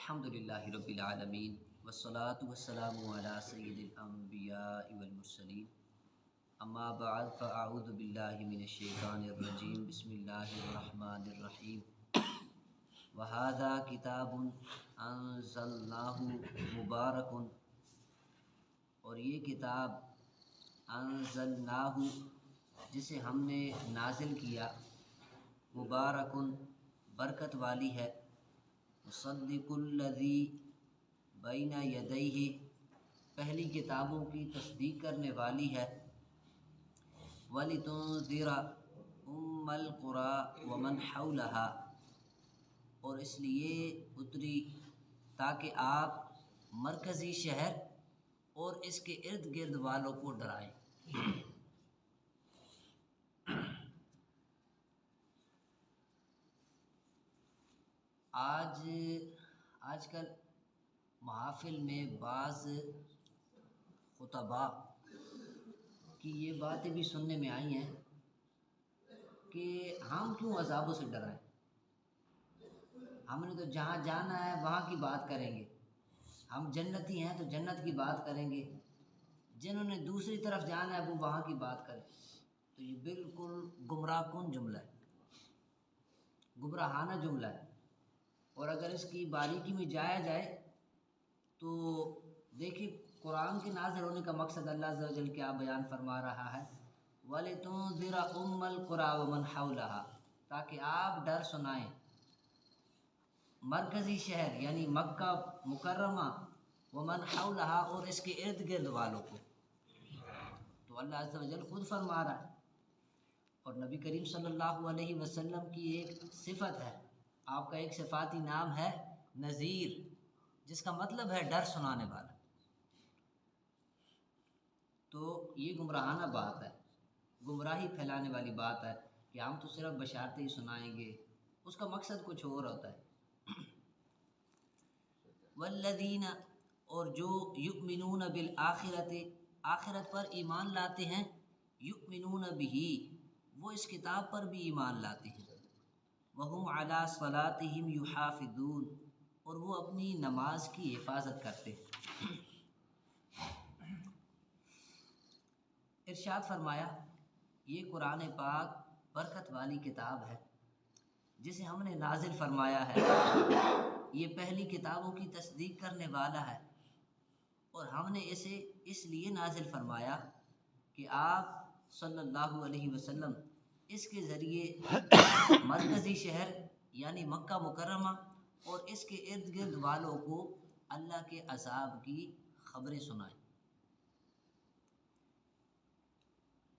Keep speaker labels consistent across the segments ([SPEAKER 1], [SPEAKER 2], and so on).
[SPEAKER 1] الحمدللہ رب العالمین والصلاة والسلام علی سید الانبیاء والمرسلین اما بعد فاعوذ باللہ من الشیطان الرجیم بسم اللہ الرحمن الرحیم وہذا کتاب انزلناہ مبارک، اور یہ کتاب انزلناہ جسے ہم نے نازل کیا، مبارک برکت والی ہے، مصدق الذی بین یدیہ پہلی کتابوں کی تصدیق کرنے والی ہے، وَلِتُنذِرَ أُمَّ الْقُرَىٰ وَمَنْ حَوْلَهَا، اور اس لیے اتری تاکہ آپ مرکزی شہر اور اس کے ارد گرد والوں کو ڈرائیں۔ آج کل محافل میں بعض خطباء کی یہ باتیں بھی سننے میں آئی ہیں کہ ہم کیوں عذابوں سے ڈرائیں، ہم نے تو جہاں جانا ہے وہاں کی بات کریں گے، ہم جنتی ہیں تو جنت کی بات کریں گے، جنہوں نے دوسری طرف جانا ہے وہ وہاں کی بات کریں۔ تو یہ بالکل گمراہ کن جملہ ہے، گمراہانہ جملہ ہے، اور اگر اس کی باریکی میں جایا جائے تو دیکھیں قرآن کے نازل ہونے کا مقصد اللہ عز و جل کیا بیان فرما رہا ہے، وَلِتُنذِرَ أُمَّ الْقُرَىٰ وَمَنْ حَوْلَهَا، تاکہ آپ ڈر سنائیں مرکزی شہر یعنی مکہ مکرمہ، وَمَنْ حَوْلَهَا اور اس کے ارد گرد والوں کو۔ تو اللہ عز و جل خود فرما رہا ہے، اور نبی کریم صلی اللہ علیہ وسلم کی ایک صفت ہے، آپ کا ایک صفاتی نام ہے نذیر، جس کا مطلب ہے ڈر سنانے والا۔ تو یہ گمراہانہ بات ہے، گمراہی پھیلانے والی بات ہے کہ ہم تو صرف بشارتیں ہی سنائیں گے، اس کا مقصد کچھ اور ہوتا ہے۔ والذین، اور جو یؤمنون بالآخرۃ آخرت پر ایمان لاتے ہیں، یؤمنون بہ وہ اس کتاب پر بھی ایمان لاتے ہیں، وہم علی صلاتہم یحافظون اور وہ اپنی نماز کی حفاظت کرتے ہیں۔ ارشاد فرمایا یہ قرآن پاک برکت والی کتاب ہے جسے ہم نے نازل فرمایا ہے، یہ پہلی کتابوں کی تصدیق کرنے والا ہے، اور ہم نے اسے اس لیے نازل فرمایا کہ آپ صلی اللہ علیہ وسلم اس کے ذریعے مرکزی شہر یعنی مکہ مکرمہ اور اس کے ارد گرد والوں کو اللہ کے عذاب کی خبریں سنائیں۔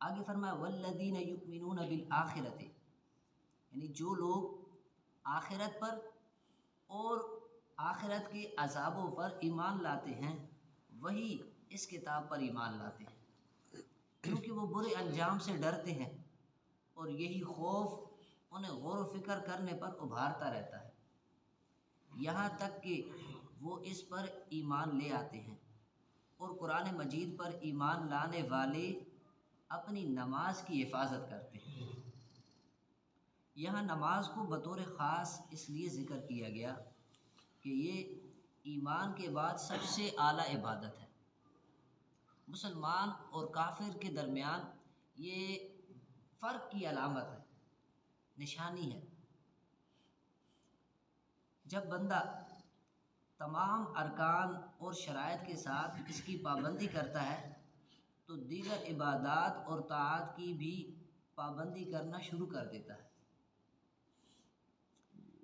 [SPEAKER 1] آگے فرمایا والذین یؤمنون بالآخرۃ، یعنی جو لوگ آخرت پر اور آخرت کے عذابوں پر ایمان لاتے ہیں وہی اس کتاب پر ایمان لاتے ہیں، کیونکہ وہ برے انجام سے ڈرتے ہیں، اور یہی خوف انہیں غور و فکر کرنے پر ابھارتا رہتا ہے، یہاں تک کہ وہ اس پر ایمان لے آتے ہیں۔ اور قرآن مجید پر ایمان لانے والے اپنی نماز کی حفاظت کرتے ہیں۔ یہاں نماز کو بطور خاص اس لیے ذکر کیا گیا کہ یہ ایمان کے بعد سب سے اعلیٰ عبادت ہے، مسلمان اور کافر کے درمیان یہ فرق کی علامت ہے، نشانی ہے۔ جب بندہ تمام ارکان اور شرائط کے ساتھ اس کی پابندی کرتا ہے تو دیگر عبادات اور طاعات کی بھی پابندی کرنا شروع کر دیتا ہے۔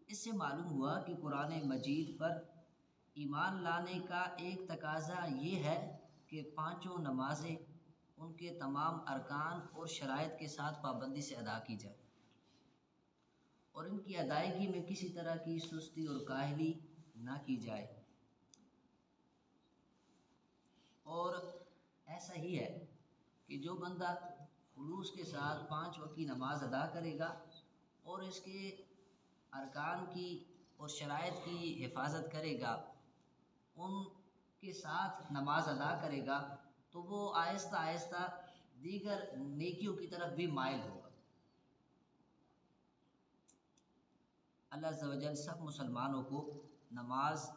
[SPEAKER 1] اس سے معلوم ہوا کہ قرآن مجید پر ایمان لانے کا ایک تقاضا یہ ہے کہ پانچوں نمازیں ان کے تمام ارکان اور شرائط کے ساتھ پابندی سے ادا کی جائے، اور ان کی ادائیگی میں کسی طرح کی سستی اور کاہلی نہ کی جائے۔ اور ایسا ہی ہے کہ جو بندہ خلوص کے ساتھ 5 وقت کی نماز ادا کرے گا اور اس کے ارکان کی اور شرائط کی حفاظت کرے گا، ان کے ساتھ نماز ادا کرے گا، تو وہ آہستہ آہستہ دیگر نیکیوں کی طرف بھی مائل ہوگا۔ اللہ عز و جل سب مسلمانوں کو نماز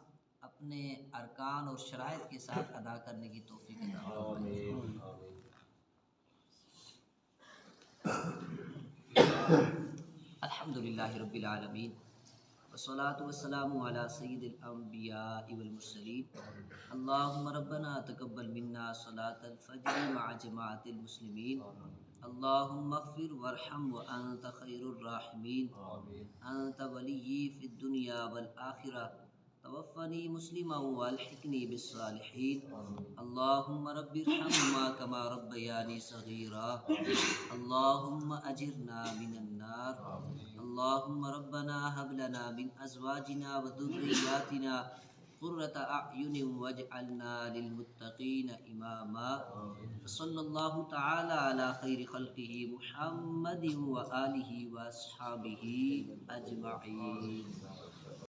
[SPEAKER 1] اپنے ارکان اور شرائط کے ساتھ ادا کرنے کی توفیق عطا فرمائے۔ الحمدللہ رب العالمین والصلاة والسلام علی سید الانبیاء والمرسلین۔ اللہم ربنا تقبل منا صلاة الفجر مع جماعت المسلمین۔ اللہم اغفر وارحم وانت خیر الراحمین۔ انت ولی فی الدنیا والآخرہ، توفنی مسلما والحقنی بالصالحین۔ اللہم رب ارحمہما کما ربیانی صغیرا۔ اللہم اجرنا من النار۔ اللہم ربنا ہب لنا من ازواجنا وذریاتنا قرۃ اعین واجعلنا للمتقین اماما۔ صلی اللہ تعالی علی خیر خلقہ محمد وآلہ واصحابہ اجمعین۔